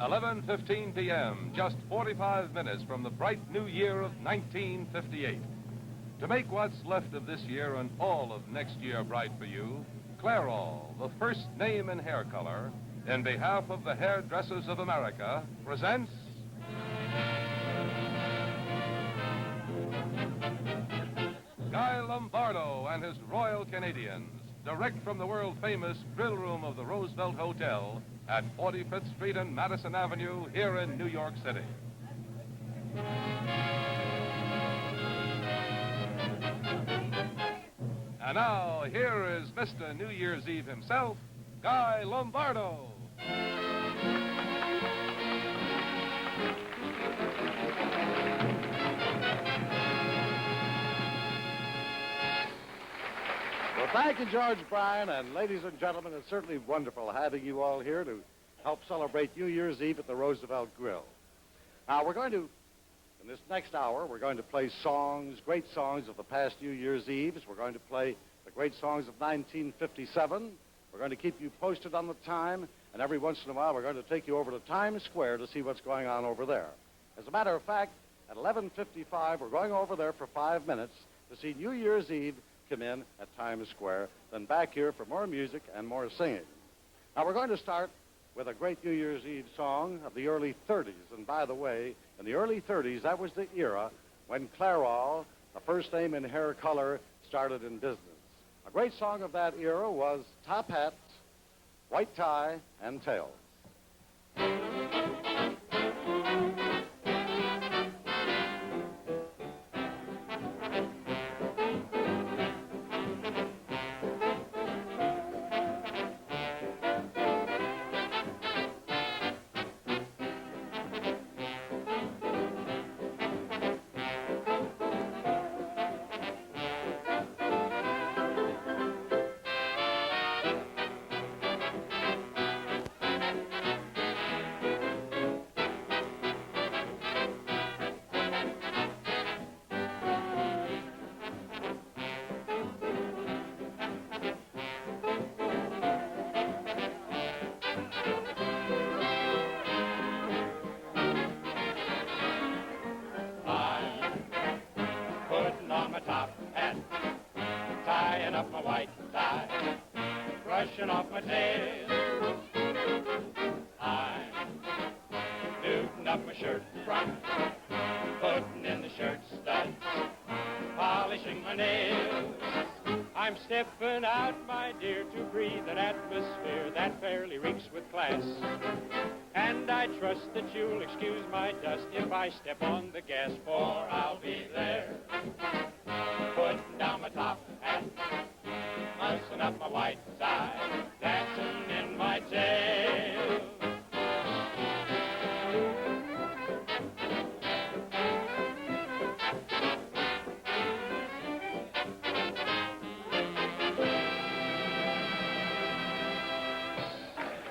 11:15 p.m., just 45 minutes from the bright new year of 1958. To make what's left of this year and all of next year bright for you, Clairol, the first name in hair color, in behalf of the Hairdressers of America, presents Guy Lombardo and his Royal Canadians, direct from the world-famous grill room of the Roosevelt Hotel at 45th Street and Madison Avenue here in New York City. And now, here is Mr. New Year's Eve himself, Guy Lombardo. Well, thank you, George Bryan, and ladies and gentlemen, it's certainly wonderful having you all here to help celebrate New Year's Eve at the Roosevelt Grill. Now, in this next hour, we're going to play songs, great songs of the past New Year's Eves. We're going to play the great songs of 1957. We're going to keep you posted on the time, and every once in a while, we're going to take you over to Times Square to see what's going on over there. As a matter of fact, at 11:55, we're going over there for 5 minutes to see New Year's Eve come in at Times Square, then back here for more music and more singing. Now, we're going to start with a great New Year's Eve song of the early 30s. And by the way, in the early 30s, that was the era when Clairol, the first name in hair color, started in business. A great song of that era was Top Hat, White Tie, and Tails. Off my tail. I'm newting up my shirt front, putting in the shirt studs, polishing my nails. I'm stepping out, my dear, to breathe an atmosphere that fairly reeks with class. And I trust that you'll excuse my dust if I step on the gas, for I'll be there. Putting down my top hat, mussing up my white tie, dancing in my tail.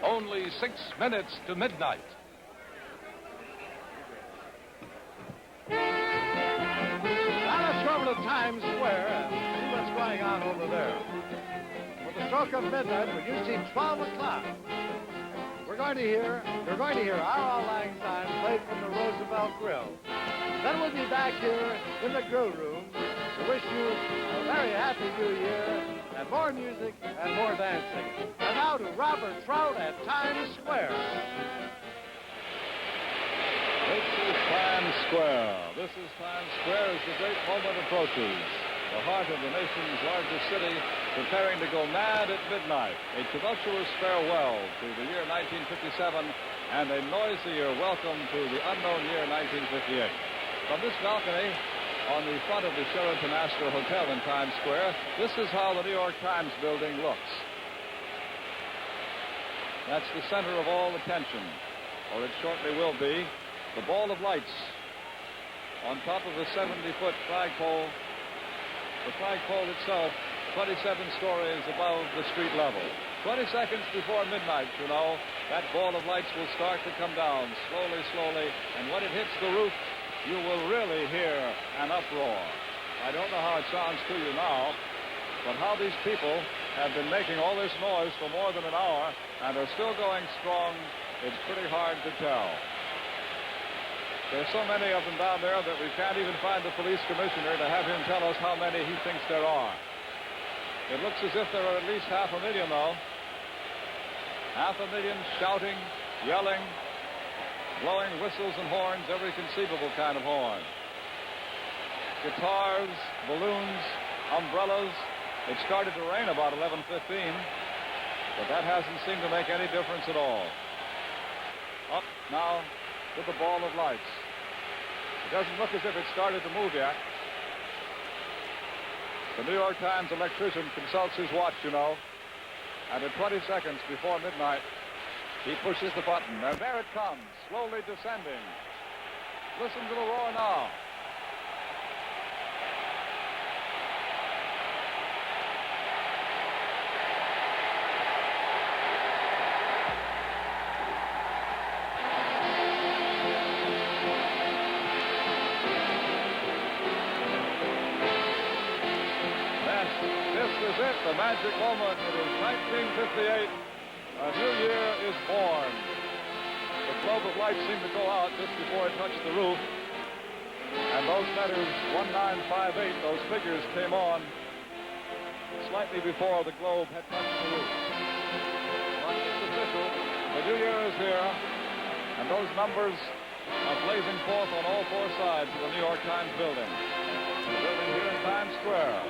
Only 6 minutes to midnight. Now let's go over to Times Square and see what's going on over there. With the stroke of midnight, when you see 12 o'clock, you're going to hear our Auld Lang Syne played from the Roosevelt Grill. Then we'll be back here in the grill room to wish you a very happy New Year and more music and more dancing. And now to Robert Trout at Times Square. This is Times Square. This is Times Square as the great moment approaches. The heart of the nation's largest city preparing to go mad at midnight. A tumultuous farewell to the year 1957 and a noisier welcome to the unknown year 1958. From this balcony on the front of the Sheraton Astor Hotel in Times Square, this is how the New York Times building looks. That's the center of all attention, or it shortly will be. The ball of lights on top of a 70-foot flagpole. The flagpole itself, 27 stories above the street level. 20 seconds before midnight, you know, that ball of lights will start to come down slowly, slowly, and when it hits the roof, you will really hear an uproar. I don't know how it sounds to you now, but how these people have been making all this noise for more than an hour and are still going strong it's pretty hard to tell. There's so many of them down there that we can't even find the police commissioner to have him tell us how many he thinks there are. It looks as if there are at least 500,000, though. 500,000 shouting, yelling, blowing whistles and horns, every conceivable kind of horn. Guitars, balloons, umbrellas. It started to rain about 11:15, but that hasn't seemed to make any difference at all. Up now to the ball of lights. It doesn't look as if it started to move yet. The New York Times electrician consults his watch, you know, and at 20 seconds before midnight, he pushes the button, and there it comes, slowly descending. Listen to the roar now. The magic moment. It is 1958. A new year is born. The globe of light seemed to go out just before it touched the roof. And those letters 1958, those figures came on slightly before the globe had touched the roof. But it's official. The new year is here. And those numbers are blazing forth on all four sides of the New York Times building. The building here in Times Square.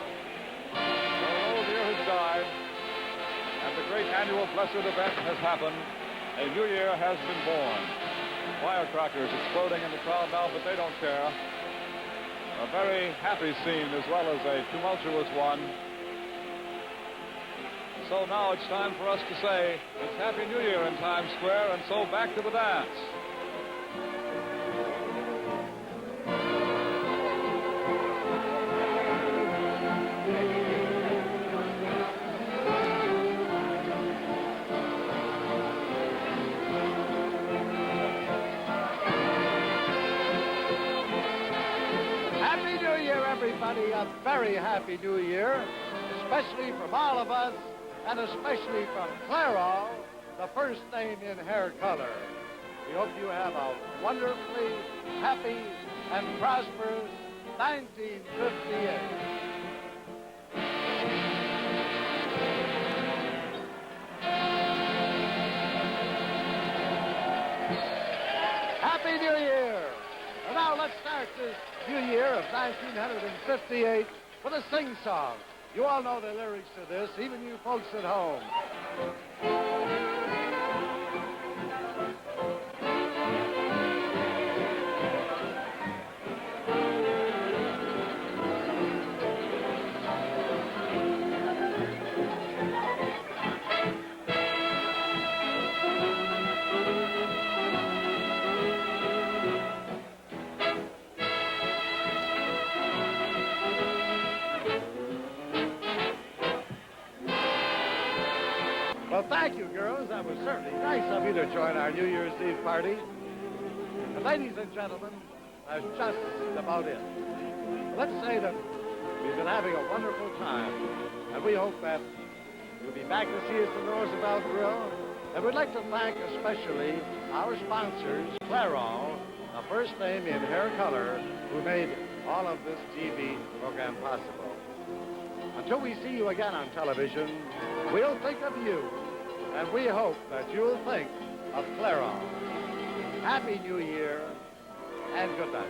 Has died, and the great annual blessed event has happened. A new year has been born. Firecrackers exploding in the crowd now, but they don't care. A very happy scene as well as a tumultuous one. So now it's time for us to say it's Happy New Year in Times Square, and so back to the dance. Everybody, a very happy new year, especially from all of us, and especially from Clairol, the first name in hair color. We hope you have a wonderfully happy and prosperous 1958. Happy New Year! And now let's start this new year of 1958 with a sing-song. You all know the lyrics to this, even you folks at home. Well, thank you, girls. That was certainly nice of you to join our New Year's Eve party. And ladies and gentlemen, that's just about it. Let's say that we've been having a wonderful time, and we hope that you'll be back to see us at the Roosevelt Grill. And we'd like to thank especially our sponsors, Clairol, the first name in hair color, who made all of this TV program possible. Until we see you again on television, we'll think of you, and we hope that you'll think of Clairol. Happy New Year, and good night.